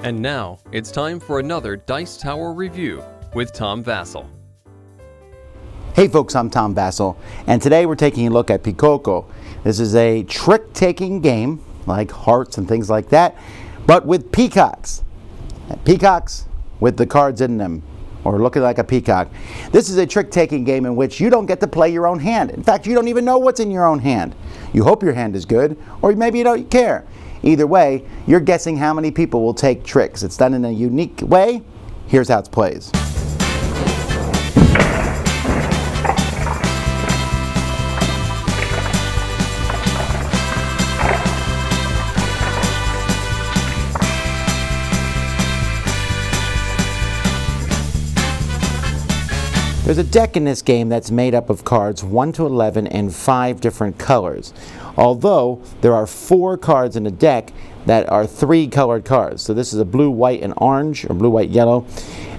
And now, it's time for another Dice Tower review with Tom Vasel. Hey folks, I'm Tom Vasel, and today we're taking a look at Pikoko. This is a trick-taking game, like hearts and things like that, but with peacocks. Peacocks with the cards in them, or looking like a peacock. This is a trick-taking game in which you don't get to play your own hand. In fact, you don't even know what's in your own hand. You hope your hand is good, or maybe you don't care. Either way, you're guessing how many people will take tricks. It's done in a unique way. Here's how it plays. There's a deck in this game that's made up of cards 1 to 11 in 5 different colors. Although there are 4 cards in the deck that are 3 colored cards. So this is a blue, white, and orange, or blue, white, yellow.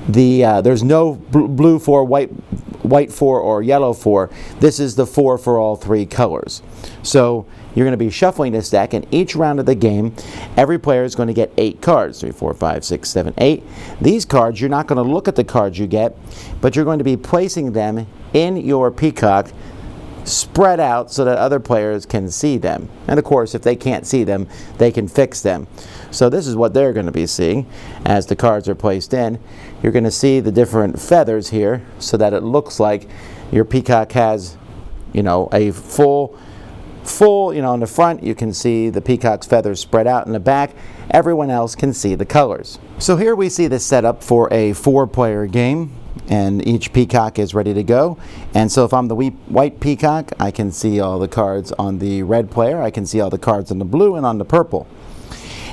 There's no blue for, white for, or yellow for. This is the 4 for all 3 colors. So you're going to be shuffling this deck, and each round of the game, every player is going to get 8 cards. 3, 4, 5, 6, 7, 8. These cards, you're not going to look at the cards you get, but you're going to be placing them in your peacock, spread out so that other players can see them. And of course, if they can't see them, they can fix them. So this is what they're going to be seeing as the cards are placed in. You're going to see the different feathers here so that it looks like your peacock has, a full, in the front you can see the peacock's feathers spread out. In the back, everyone else can see the colors. So here we see the setup for a 4-player game, and each peacock is ready to go. And so if I'm the white peacock, I can see all the cards on the red player, I can see all the cards on the blue and on the purple.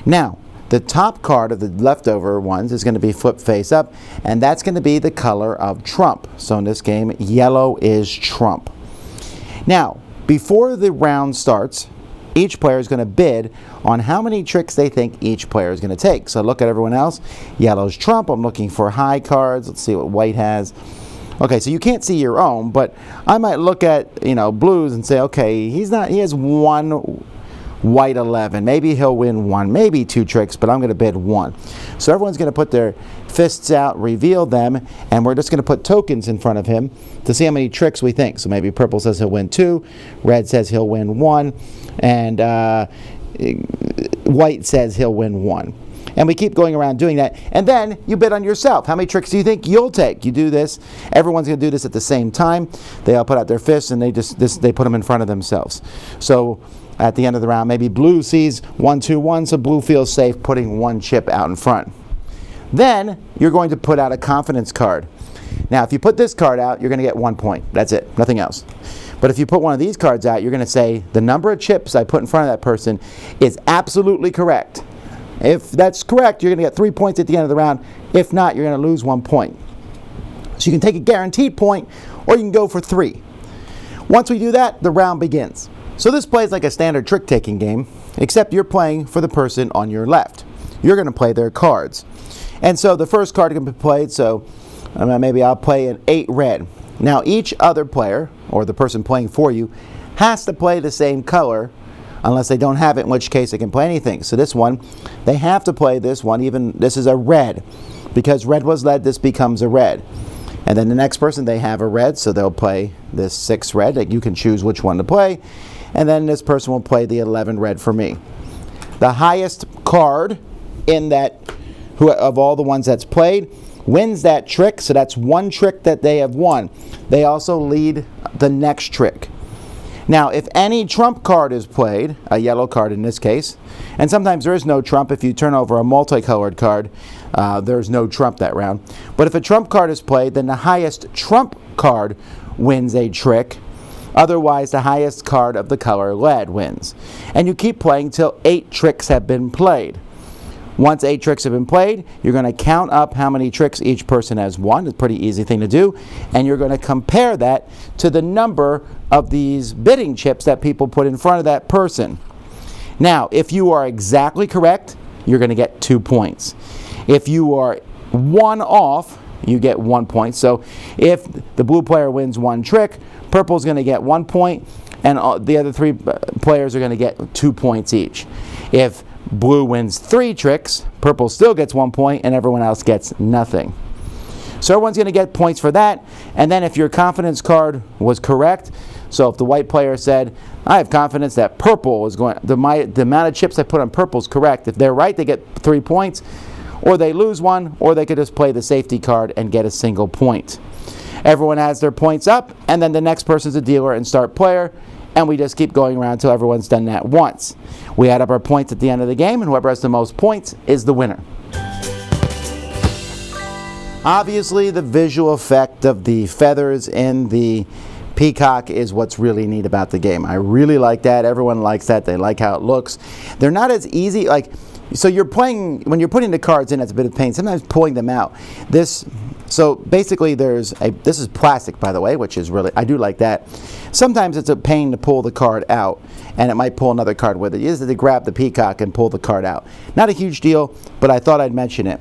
Now, the top card of the leftover ones is going to be flipped face up, and that's going to be the color of trump. So in this game, yellow is trump. Now, before the round starts, each player is going to bid on how many tricks they think each player is going to take. So look at everyone else. Yellow's trump. I'm looking for high cards. Let's see what white has. Okay, so you can't see your own, but I might look at, blues and say, okay, he has 1 white 11. Maybe he'll win 1, maybe 2 tricks, but I'm going to bid 1. So everyone's going to put their fists out, reveal them, and we're just going to put tokens in front of him to see how many tricks we think. So maybe purple says he'll win 2, red says he'll win 1, and white says he'll win 1. And we keep going around doing that. And then you bid on yourself. How many tricks do you think you'll take? You do this. Everyone's going to do this at the same time. They all put out their fists, and they put them in front of themselves. So at the end of the round, maybe blue sees 1, 2, 1, so blue feels safe putting 1 chip out in front. Then you're going to put out a confidence card. Now, if you put this card out, you're going to get 1 point. That's it. Nothing else. But if you put one of these cards out, you're going to say the number of chips I put in front of that person is absolutely correct. If that's correct, you're going to get 3 points at the end of the round. If not, you're going to lose 1 point. So you can take a guaranteed point, or you can go for 3. Once we do that, the round begins. So this plays like a standard trick-taking game, except you're playing for the person on your left. You're going to play their cards. And so the first card can be played, so maybe I'll play an 8 red. Now each other player, or the person playing for you, has to play the same color unless they don't have it, in which case they can play anything. So this one, they have to play this one, even this is a red. Because red was led, this becomes a red. And then the next person, they have a red, so they'll play this 6 red. You can choose which one to play. And then this person will play the 11 red for me. The highest card in that, of all the ones that's played, wins that trick, so that's 1 trick that they have won. They also lead the next trick. Now, if any trump card is played, a yellow card in this case, and sometimes there is no trump, if you turn over a multicolored card, there's no trump that round. But if a trump card is played, then the highest trump card wins a trick. Otherwise, the highest card of the color lead wins. And you keep playing till 8 tricks have been played. Once 8 tricks have been played, you're going to count up how many tricks each person has won. It's a pretty easy thing to do. And you're going to compare that to the number of these bidding chips that people put in front of that person. Now, if you are exactly correct, you're going to get 2 points. If you are 1 off, you get 1 point. So if the blue player wins 1 trick, purple's going to get 1 point, and the other 3 players are going to get 2 points each. If Blue wins 3 tricks, purple still gets 1 point, and everyone else gets nothing. So everyone's going to get points for that. And then if your confidence card was correct, so if the white player said, I have confidence that purple is going, the amount of chips I put on purple is correct. If they're right, they get 3 points, or they lose 1, or they could just play the safety card and get a single point. Everyone has their points up, and then the next person's a dealer and start player, and we just keep going around until everyone's done that once. We add up our points at the end of the game, and whoever has the most points is the winner. Obviously, the visual effect of the feathers in the peacock is what's really neat about the game. I really like that. Everyone likes that. They like how it looks. They're not as easy, so you're playing, when you're putting the cards in, it's a bit of pain. Sometimes pulling them out. So basically this is plastic, by the way, which is really, I do like that. Sometimes it's a pain to pull the card out, and it might pull another card with it. You just have to grab the peacock and pull the card out. Not a huge deal, but I thought I'd mention it.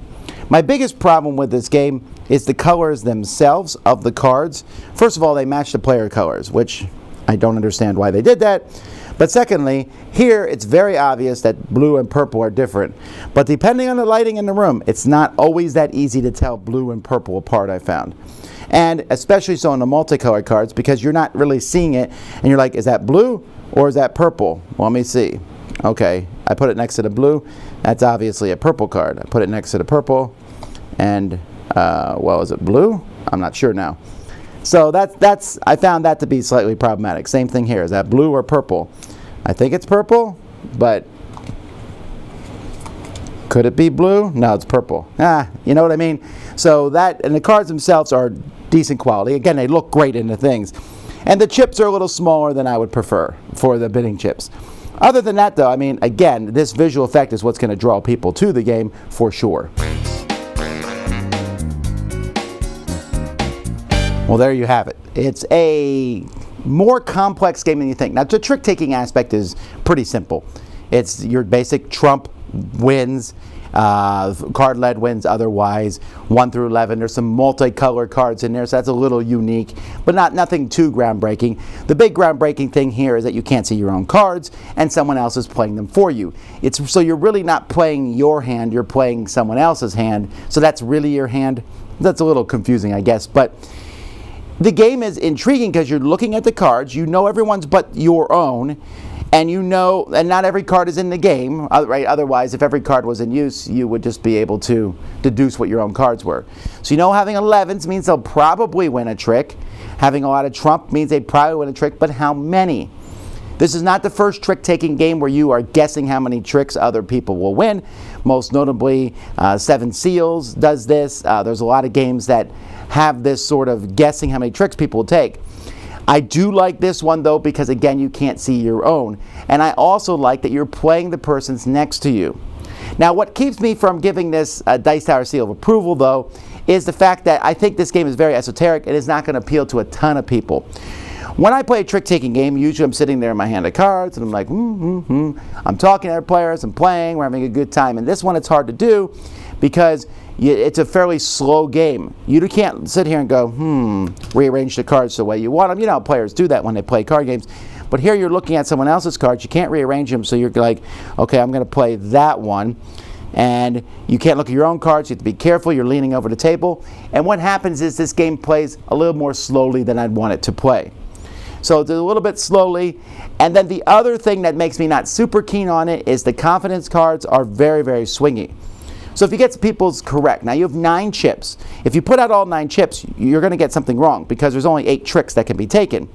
My biggest problem with this game is the colors themselves of the cards. First of all, they match the player colors, which I don't understand why they did that. But secondly, here it's very obvious that blue and purple are different. But depending on the lighting in the room, it's not always that easy to tell blue and purple apart, I found. And especially so on the multicolored cards, because you're not really seeing it, and you're like, is that blue or is that purple? Well, let me see. Okay, I put it next to the blue. That's obviously a purple card. I put it next to the purple, and well, is it blue? I'm not sure now. So I found that to be slightly problematic. Same thing here. Is that blue or purple? I think it's purple, but could it be blue? No, it's purple. You know what I mean? So that, and the cards themselves are decent quality. Again, they look great in the things. And the chips are a little smaller than I would prefer for the bidding chips. Other than that, though, I mean, again, this visual effect is what's going to draw people to the game for sure. Well, there you have it. It's a more complex game than you think. Now, the trick-taking aspect is pretty simple. It's your basic trump wins, card lead wins otherwise, 1 through 11. There's some multicolored cards in there, so that's a little unique, but nothing too groundbreaking. The big groundbreaking thing here is that you can't see your own cards, and someone else is playing them for you. So you're really not playing your hand, you're playing someone else's hand, so that's really your hand. That's a little confusing, I guess, but the game is intriguing because you're looking at the cards, you know everyone's but your own, and you know, and not every card is in the game, right? Otherwise, if every card was in use, you would just be able to deduce what your own cards were. So you know having 11s means they'll probably win a trick. Having a lot of trump means they probably win a trick, but how many? This is not the first trick-taking game where you are guessing how many tricks other people will win. Most notably, Seven Seals does this. There's a lot of games that have this sort of guessing how many tricks people will take. I do like this one, though, because, again, you can't see your own. And I also like that you're playing the person's next to you. Now, what keeps me from giving this Dice Tower seal of approval, though, is the fact that I think this game is very esoteric and is not going to appeal to a ton of people. When I play a trick-taking game, usually I'm sitting there in my hand of cards, and I'm like, I'm talking to other players, I'm playing, we're having a good time. And this one, it's hard to do because it's a fairly slow game. You can't sit here and go, rearrange the cards the way you want them. You know how players do that when they play card games. But here you're looking at someone else's cards. You can't rearrange them, so you're like, okay, I'm going to play that one. And you can't look at your own cards. You have to be careful. You're leaning over the table. And what happens is this game plays a little more slowly than I'd want it to play. So it's a little bit slowly. And then the other thing that makes me not super keen on it is the confidence cards are very, very swingy. So if you get people's correct, now you have 9 chips. If you put out all 9 chips, you're going to get something wrong because there's only 8 tricks that can be taken.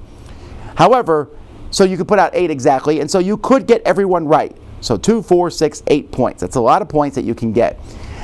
However, so you could put out 8 exactly, and so you could get everyone right. So 2, 4, 6, 8 points. That's a lot of points that you can get.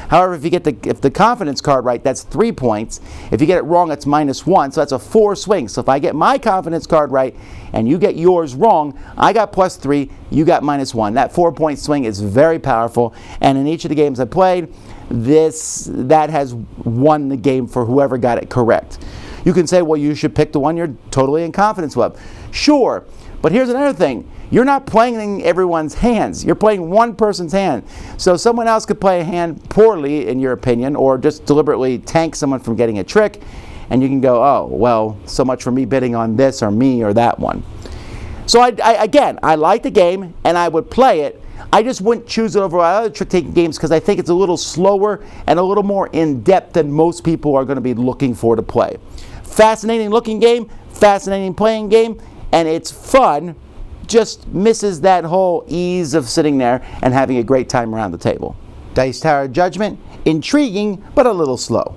However, if you get the confidence card right, that's 3 points. If you get it wrong, it's -1, so that's a 4 swing. So if I get my confidence card right and you get yours wrong, I got +3, you got -1. That 4-point swing is very powerful, and in each of the games I played, that has won the game for whoever got it correct. You can say, well, you should pick the one you're totally in confidence with. Sure, but here's another thing. You're not playing everyone's hands. You're playing one person's hand. So someone else could play a hand poorly, in your opinion, or just deliberately tank someone from getting a trick, and you can go, oh, well, so much for me bidding on this or me or that one. So again, I like the game, and I would play it. I just wouldn't choose it over other trick-taking games because I think it's a little slower and a little more in-depth than most people are going to be looking for to play. Fascinating looking game, fascinating playing game, and it's fun, just misses that whole ease of sitting there and having a great time around the table. Dice Tower Judgment, intriguing but a little slow.